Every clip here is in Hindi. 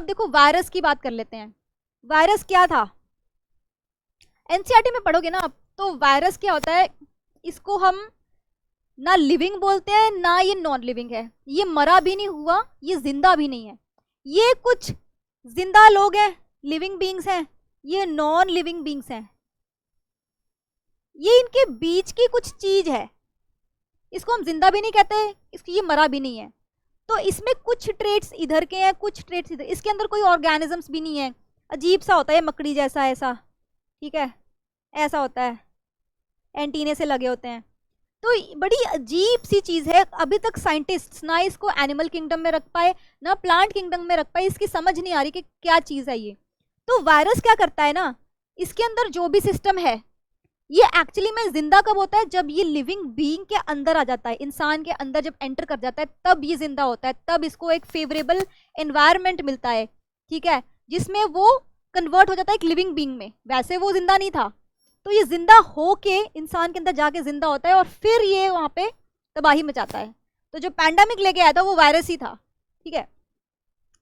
अब देखो वायरस की बात कर लेते हैं। वायरस क्या था, एनसीईआरटी में पढ़ोगे ना आप, तो वायरस क्या होता है, इसको हम ना लिविंग बोलते हैं ना ये नॉन लिविंग है, ये मरा भी नहीं हुआ, ये जिंदा भी नहीं है। ये कुछ जिंदा लोग हैं, लिविंग बींग्स हैं, ये नॉन लिविंग बींग्स हैं, ये इनके बीच की कुछ चीज है, इसको हम जिंदा भी नहीं कहते, इसकी ये मरा भी नहीं है। तो इसमें कुछ ट्रेट्स इधर के हैं, कुछ ट्रेट्स इधर, इसके अंदर कोई ऑर्गेनिजम्स भी नहीं है, अजीब सा होता है, मकड़ी जैसा ऐसा, ठीक है, ऐसा होता है, एंटीने से लगे होते हैं। तो बड़ी अजीब सी चीज है, अभी तक साइंटिस्ट्स ना इसको एनिमल किंगडम में रख पाए ना प्लांट किंगडम में रख पाए, इसकी समझ नहीं आ रही कि क्या चीज है ये। तो वायरस क्या करता है ना, इसके अंदर जो भी सिस्टम है, ये एक्चुअली में जिंदा कब होता है, जब ये लिविंग बीइंग के अंदर आ जाता है, इंसान के अंदर जब एंटर कर जाता है, तब ये जिंदा होता है, तब इसको एक फेवरेबल एनवायरनमेंट मिलता है, ठीक है, जिसमें वो कन्वर्ट हो जाता है एक लिविंग बीइंग में। वैसे वो जिंदा नहीं था, तो ये जिंदा होके इंसान के अंदर जाके जिंदा होता है और फिर ये वहां पे तबाही मचाता है। तो जो पैंडेमिक लेके आया था वो वायरस ही था, ठीक है।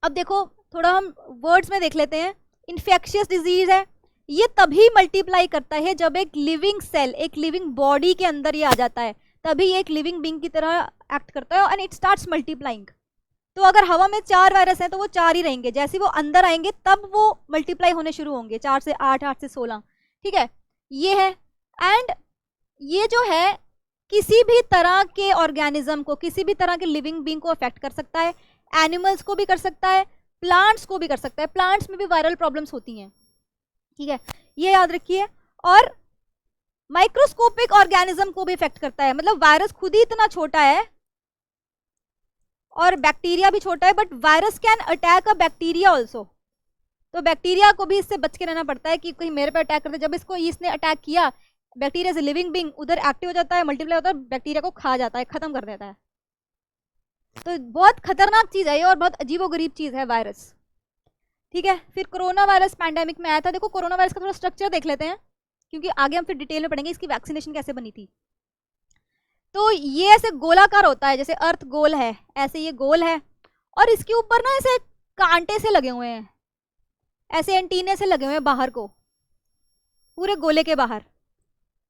अब देखो थोड़ा हम वर्ड्स में देख लेते हैं। इन्फेक्शियस डिजीज है, ये तभी मल्टीप्लाई करता है जब एक लिविंग सेल, एक लिविंग बॉडी के अंदर ये आ जाता है, तभी ये एक लिविंग बीइंग की तरह एक्ट करता है एंड इट स्टार्ट्स मल्टीप्लाइंग। तो अगर हवा में 4 वायरस हैं तो वो 4 ही रहेंगे, जैसे वो अंदर आएंगे तब वो मल्टीप्लाई होने शुरू होंगे, 4 से 8, 8 से 16, ठीक है, ये है। एंड ये जो है किसी भी तरह के ऑर्गेनिज्म को, किसी भी तरह के लिविंग बीइंग को अफेक्ट कर सकता है, एनिमल्स को भी कर सकता है, प्लांट्स को भी कर सकता है, प्लांट्स में भी वायरल प्रॉब्लम्स होती हैं, ठीक है, ये याद रखिए। और माइक्रोस्कोपिक ऑर्गेनिज्म को भी इफेक्ट करता है, मतलब वायरस खुद ही इतना छोटा है और बैक्टीरिया भी छोटा है, but virus can attack a bacteria also. तो बैक्टीरिया को भी इससे बच के रहना पड़ता है कि कहीं मेरे पे अटैक करते, जब इसको इसने अटैक किया, बैक्टीरिया से लिविंग बीइंग उधर एक्टिव हो जाता है, मल्टीप्लाई होता है, बैक्टीरिया को खा जाता है, खत्म कर देता है। तो बहुत खतरनाक चीज है ये और बहुत अजीबोगरीब चीज है वायरस, ठीक है। फिर कोरोना वायरस पैंडेमिक में आया था। देखो कोरोना वायरस का थोड़ा स्ट्रक्चर देख लेते हैं, क्योंकि आगे हम फिर डिटेल में पढ़ेंगे इसकी वैक्सीनेशन कैसे बनी थी। तो ये ऐसे गोलाकार होता है, जैसे अर्थ गोल है, ऐसे ये गोल है, और इसके ऊपर ना ऐसे कांटे से लगे हुए हैं, ऐसे एंटीने से लगे हुए हैं बाहर को, पूरे गोले के बाहर।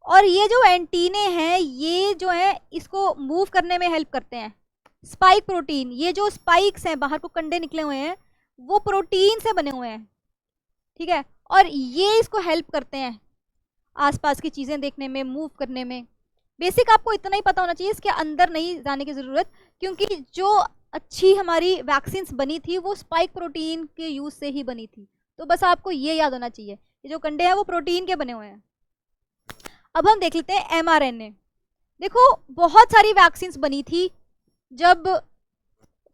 और ये जो एंटीने हैं, ये जो है इसको मूव करने में हेल्प करते हैं। स्पाइक प्रोटीन, ये जो स्पाइक्स हैं बाहर को कंडे निकले हुए हैं, वो प्रोटीन से बने हुए हैं, ठीक है, और ये इसको हेल्प करते हैं आसपास की चीजें देखने में, मूव करने में। बेसिक आपको इतना ही पता होना चाहिए, इसके अंदर नहीं जाने की जरूरत, क्योंकि जो अच्छी हमारी वैक्सीन बनी थी वो स्पाइक प्रोटीन के यूज से ही बनी थी। तो बस आपको ये याद होना चाहिए, ये जो कंडे हैं वो प्रोटीन के बने हुए हैं। अब हम देख लेते हैं mRNA। देखो बहुत सारी वैक्सीन बनी थी जब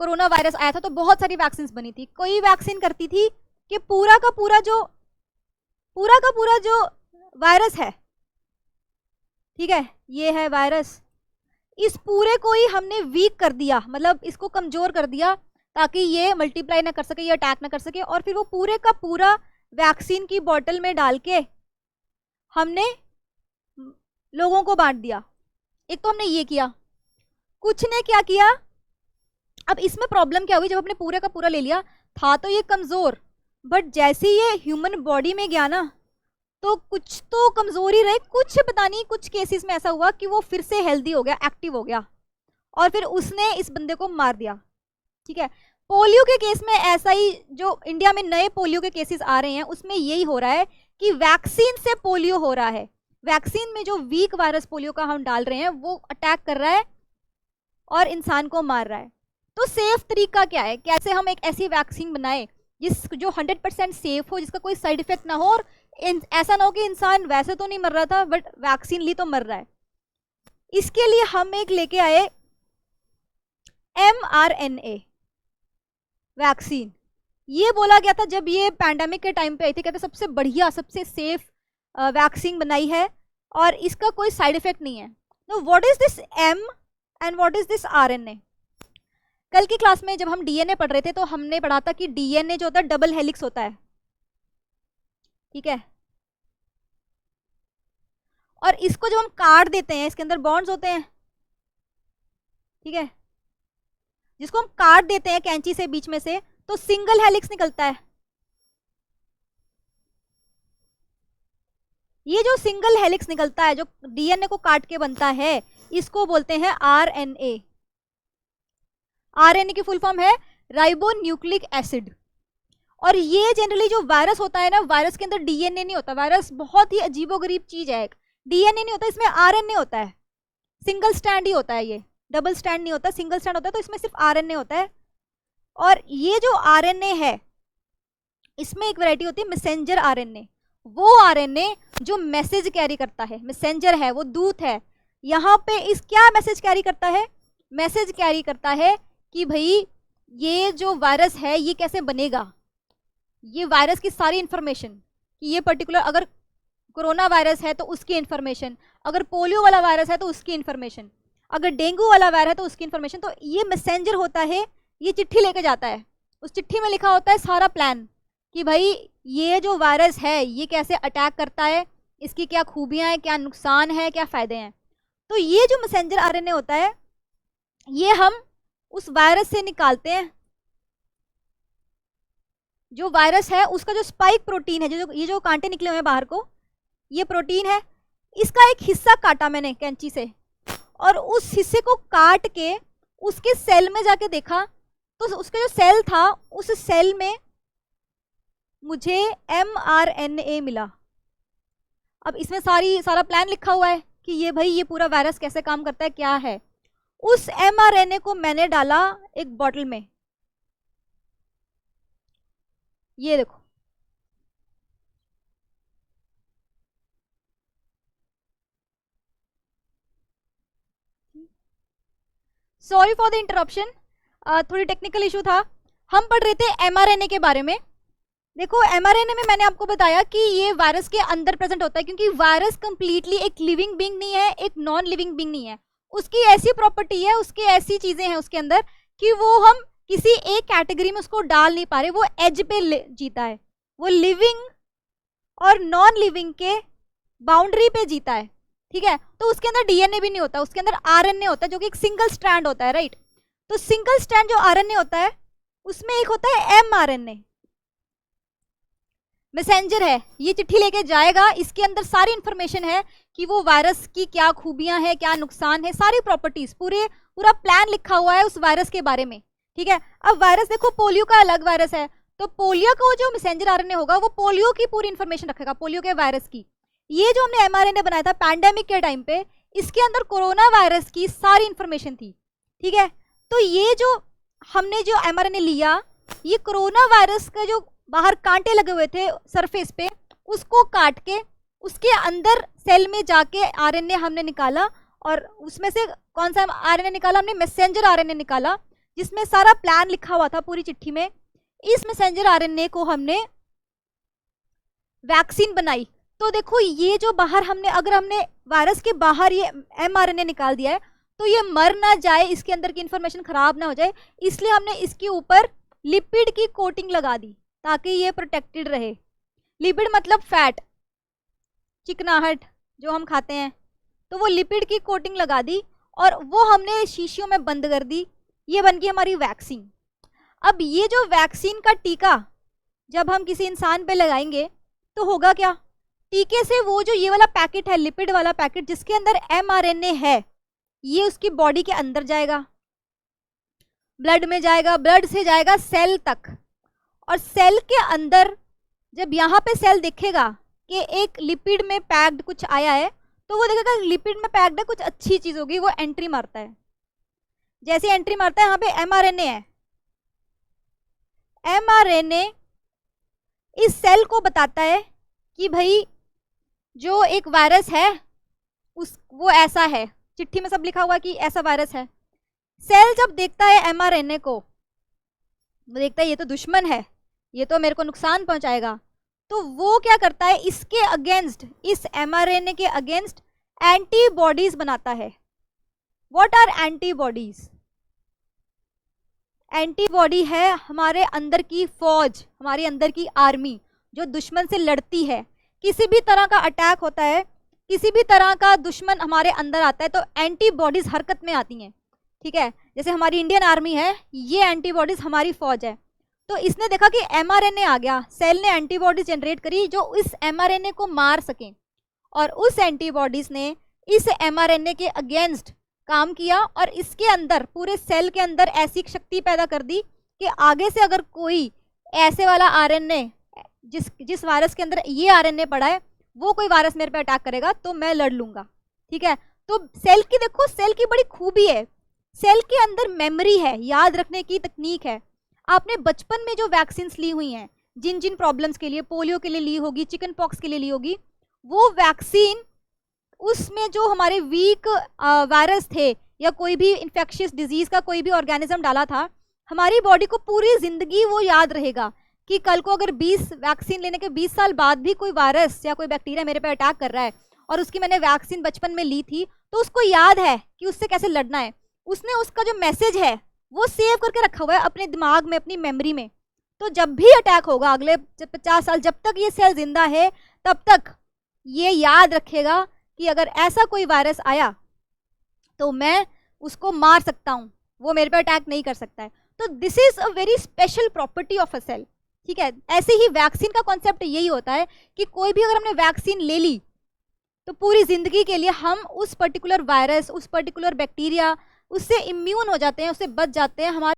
कोरोना वायरस आया था, तो बहुत सारी वैक्सीन बनी थी। कोई वैक्सीन करती थी कि पूरा का पूरा जो वायरस है, ठीक है, ये है वायरस, इस पूरे को ही हमने वीक कर दिया, मतलब इसको कमजोर कर दिया, ताकि ये मल्टीप्लाई ना कर सके, ये अटैक ना कर सके। और फिर वो पूरे का पूरा वैक्सीन की बोतल में डाल के हमने लोगों को बांट दिया। एक तो हमने ये किया, कुछ ने क्या किया, अब इसमें प्रॉब्लम क्या हुई, जब हमने पूरे का पूरा ले लिया, था तो ये कमजोर, बट जैसे ये ह्यूमन बॉडी में गया ना, तो कुछ तो कमजोरी रहे, कुछ पता नहीं, कुछ केसेस में ऐसा हुआ कि वो फिर से हेल्दी हो गया, एक्टिव हो गया, और फिर उसने इस बंदे को मार दिया, ठीक है। पोलियो के केस में ऐसा ही, जो इंडिया में नए पोलियो के केसेस आ रहे हैं उसमें यही हो रहा है कि वैक्सीन से पोलियो हो रहा है। वैक्सीन में जो वीक वायरस पोलियो का हम डाल रहे हैं वो अटैक कर रहा है और इंसान को मार रहा है। तो सेफ तरीका क्या है, कैसे हम एक ऐसी वैक्सीन बनाए जो 100% सेफ हो, जिसका कोई साइड इफेक्ट ना हो, और ऐसा ना हो कि इंसान वैसे तो नहीं मर रहा था बट वैक्सीन ली तो मर रहा है। इसके लिए हम एक लेके आए mRNA वैक्सीन। ये बोला गया था जब ये पैंडेमिक के टाइम पे आई थी, कहते सबसे बढ़िया, सबसे सेफ वैक्सीन बनाई है और इसका कोई साइड इफेक्ट नहीं है। तो what is this M and what is this RNA? कल की क्लास में जब हम DNA पढ़ रहे थे तो हमने पढ़ा था कि DNA जो होता है डबल हेलिक्स होता है, ठीक है, और इसको जब हम काट देते हैं, इसके अंदर बॉन्ड्स होते हैं, ठीक है, जिसको हम काट देते हैं कैंची से बीच में से, तो सिंगल हेलिक्स निकलता है। ये जो सिंगल हेलिक्स निकलता है, जो डीएनए को काट के बनता है, इसको बोलते हैं आरएनए। आरएनए की फुल फॉर्म है राइबो न्यूक्लिक एसिड। और ये जनरली जो वायरस होता है ना, वायरस के अंदर डीएनए नहीं होता। वायरस बहुत ही अजीबोगरीब चीज है, डीएनए नहीं होता, इसमें आरएनए होता है। सिंगल स्टैंड ही होता है, ये डबल स्टैंड नहीं होता, सिंगल स्टैंड होता है, तो इसमें सिर्फ आरएनए होता है। और ये जो आरएनए है, इसमें एक वैरायटी होती है मैसेंजर आरएनए। वो आरएनए जो मैसेज कैरी करता है, मैसेंजर है, वो दूत है। यहाँ पे इस क्या मैसेज कैरी करता है? मैसेज कैरी करता है कि भाई ये जो वायरस है ये कैसे बनेगा, ये वायरस की सारी इंफॉर्मेशन, कि ये पर्टिकुलर अगर कोरोना वायरस है तो उसकी इंफॉर्मेशन, अगर पोलियो वाला वायरस है तो उसकी इंफॉर्मेशन, अगर डेंगू वाला वायरस है तो उसकी इंफॉर्मेशन। तो ये मैसेंजर होता है, ये चिट्ठी लेके जाता है। उस चिट्ठी में लिखा होता है सारा प्लान कि भाई ये जो वायरस है ये कैसे अटैक करता है, इसकी क्या खूबियां हैं, क्या नुकसान है, क्या फायदे हैं। तो ये जो मैसेंजर आरएनए होता है, ये हम उस वायरस से निकालते हैं। जो वायरस है उसका जो स्पाइक प्रोटीन है, जो ये जो कांटे निकले हुए हैं बाहर को, ये प्रोटीन है। इसका एक हिस्सा काटा मैंने कैंची से, और उस हिस्से को काट के उसके सेल में जाके देखा, तो उसका जो सेल था, उस सेल में मुझे mRNA मिला। अब इसमें सारा प्लान लिखा हुआ है कि ये भाई ये पूरा वायरस कैसे काम करता है, क्या है। उस mRNA को मैंने डाला एक बॉटल में, ये देखो। सॉरी फॉर द इंटरप्शन, थोड़ी टेक्निकल इशू था। हम पढ़ रहे थे mRNA के बारे में। देखो mRNA में मैंने आपको बताया कि ये वायरस के अंदर प्रेजेंट होता है, क्योंकि वायरस कंप्लीटली एक लिविंग बीइंग नहीं है, एक नॉन लिविंग बीइंग नहीं है। उसकी ऐसी प्रॉपर्टी है, उसकी ऐसी चीजें हैं उसके अंदर कि वो हम किसी एक कैटेगरी में उसको डाल नहीं पा रहे। वो एज पे जीता है, वो लिविंग और नॉन लिविंग के बाउंड्री पे जीता है, ठीक है। तो उसके अंदर डीएनए भी नहीं होता, उसके अंदर आरएनए होता है, जो कि एक सिंगल स्ट्रैंड होता है, राइट। तो सिंगल स्ट्रैंड जो आरएनए होता है, उसमें एक होता है mRNA, मैसेंजर है। ये चिट्ठी लेके जाएगा, इसके अंदर सारी इंफॉर्मेशन है कि वो वायरस की क्या खूबियां हैं, क्या नुकसान है, सारी प्रॉपर्टीज, पूरा प्लान लिखा हुआ है उस वायरस के बारे में, ठीक है। अब वायरस देखो, पोलियो का अलग वायरस है, तो पोलियो को जो मैसेंजर आरएनए होगा वो पोलियो की पूरी इंफॉर्मेशन रखेगा, पोलियो के वायरस की। ये जो हमने mRNA बनाया था पैंडेमिक के टाइम पे, इसके अंदर कोरोना वायरस की सारी इंफॉर्मेशन थी, ठीक है। तो ये जो हमने जो mRNA लिया, ये कोरोना वायरस का जो बाहर कांटे लगे हुए थे सरफेस पे, उसको काट के उसके अंदर सेल में जाके आरएनए हमने निकाला। और उसमें से कौन सा आरएनए निकाला हमने? मैसेंजर आरएनए निकाला, जिसमें सारा प्लान लिखा हुआ था पूरी चिट्ठी में। इस मैसेंजर आरएनए को हमने वैक्सीन बनाई। तो देखो, ये जो बाहर हमने, अगर हमने वायरस के बाहर ये mRNA निकाल दिया है, तो ये मर ना जाए, इसके अंदर की इंफॉर्मेशन खराब ना हो जाए, इसलिए हमने इसके ऊपर लिपिड की कोटिंग लगा दी ताकि ये प्रोटेक्टेड रहे। लिपिड मतलब फैट, चिकनाहट जो हम खाते हैं, तो वो लिपिड की कोटिंग लगा दी और वो हमने शीशियों में बंद कर दी। ये बन गई हमारी वैक्सीन। अब ये जो वैक्सीन का टीका जब हम किसी इंसान पे लगाएंगे तो होगा क्या? टीके से वो जो ये वाला पैकेट है, लिपिड वाला पैकेट जिसके अंदर mRNA है, ये उसकी बॉडी के अंदर जाएगा, ब्लड में जाएगा, ब्लड से जाएगा सेल तक। और सेल के अंदर जब यहाँ पे सेल देखेगा कि एक लिपिड में पैक्ड कुछ आया है, तो वो देखेगा लिपिड में पैक्ड है, कुछ अच्छी चीज होगी, वो एंट्री मारता है। जैसे एंट्री मारता है, यहाँ पे mRNA है, mRNA इस सेल को बताता है कि भाई जो एक वायरस है वो ऐसा है। चिट्ठी में सब लिखा हुआ कि ऐसा वायरस है। सेल जब देखता है mRNA को, वो देखता है ये तो दुश्मन है, ये तो मेरे को नुकसान पहुंचाएगा, तो वो क्या करता है, इसके अगेंस्ट, इस mRNA के अगेंस्ट एंटीबॉडीज बनाता है। What are antibodies? एंटीबॉडी है हमारे अंदर की फौज, हमारे अंदर की आर्मी जो दुश्मन से लड़ती है। किसी भी तरह का अटैक होता है, किसी भी तरह का दुश्मन हमारे अंदर आता है, तो एंटीबॉडीज हरकत में आती हैं, ठीक है। जैसे हमारी इंडियन आर्मी है, ये एंटीबॉडीज हमारी फौज है। तो इसने देखा कि एमआरएनए आ गया, सेल ने एंटीबॉडी जनरेट करी जो इस एमआरएनए को मार सके, और उस एंटीबॉडीज ने इस एमआरएनए के अगेंस्ट काम किया और इसके अंदर, पूरे सेल के अंदर ऐसी शक्ति पैदा कर दी कि आगे से अगर कोई ऐसे वाला आरएनए, जिस वायरस के अंदर ये आरएनए पड़ा है, वो कोई वायरस मेरे पे अटैक करेगा तो मैं लड़ लूंगा। ठीक है, तो सेल की देखो, सेल की बड़ी खूबी है, सेल के अंदर मेमोरी है, याद रखने की तकनीक है। आपने बचपन में जो वैक्सीन ली हुई हैं, जिन जिन प्रॉब्लम्स के लिए, पोलियो के लिए ली होगी, चिकन पॉक्स के लिए ली होगी, वो वैक्सीन, उसमें जो हमारे वीक वायरस थे या कोई भी इंफेक्शियस डिजीज का कोई भी ऑर्गेनिज्म डाला था, हमारी बॉडी को पूरी जिंदगी वो याद रहेगा कि कल को अगर 20 वैक्सीन लेने के 20 साल बाद भी कोई वायरस या कोई बैक्टीरिया मेरे पे अटैक कर रहा है और उसकी मैंने वैक्सीन बचपन में ली थी, तो उसको याद है कि उससे कैसे लड़ना है। उसने उसका जो मैसेज है वो सेव करके रखा हुआ है अपने दिमाग में, अपनी मेमोरी में। तो जब भी अटैक होगा अगले 50 साल, जब तक ये सेल जिंदा है तब तक ये याद रखेगा कि अगर ऐसा कोई वायरस आया तो मैं उसको मार सकता हूँ, वो मेरे पे अटैक नहीं कर सकता है। तो this is a very special property of a cell. ठीक है, ऐसे ही वैक्सीन का कॉन्सेप्ट यही होता है कि कोई भी अगर हमने वैक्सीन ले ली तो पूरी जिंदगी के लिए हम उस पर्टिकुलर वायरस, उस पर्टिकुलर बैक्टीरिया, उससे इम्यून हो जाते हैं, उससे बच जाते हैं। हमारे